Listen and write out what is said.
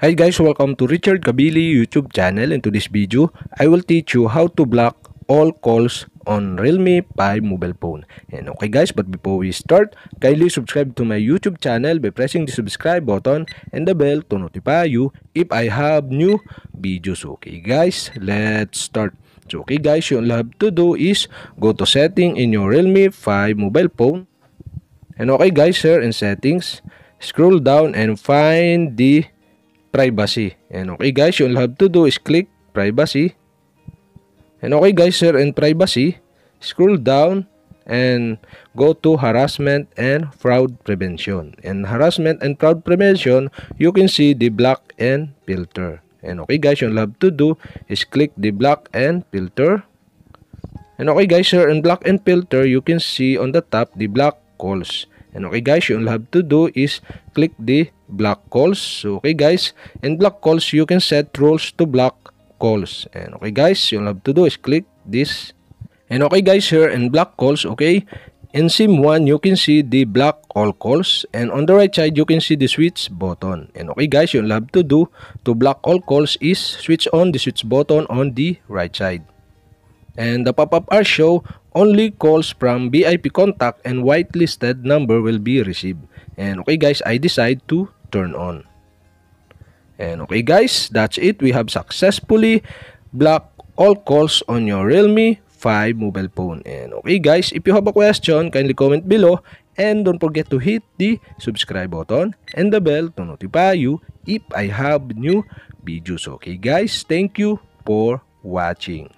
Hi guys, welcome to Richard Cabile YouTube channel. In today's video, I will teach you how to block all calls on Realme 5 mobile phone. And okay guys, but before we start, kindly subscribe to my YouTube channel by pressing the subscribe button and the bell to notify you if I have new videos. Okay guys, let's start. So okay guys, you all have to do is go to setting in your Realme 5 mobile phone. And okay guys, here in settings, scroll down and find the privacy. And okay guys, you'll have to do is click privacy. And okay guys, here in privacy, scroll down and go to harassment and fraud prevention. And harassment and fraud prevention, you can see the block and filter. And okay guys, you'll have to do is click the block and filter. And okay guys, here in block and filter, you can see on the top the block calls. And okay guys, you'll have to do is click the block calls. So okay guys, in block calls, you can set rules to block calls. And okay guys, you'll have to do is click this. And okay guys, here in block calls, okay, in SIM 1, you can see the block all calls. And on the right side, you can see the switch button. And okay guys, you'll have to do to block all calls is switch on the switch button on the right side. And the pop-up are show only calls from VIP contact and whitelisted number will be received. And okay guys, I decide to turn on. And okay guys, that's it. We have successfully blocked all calls on your Realme 5 mobile phone. And okay guys, if you have a question, kindly comment below. And don't forget to hit the subscribe button and the bell to notify you if I have new videos. Okay guys, thank you for watching.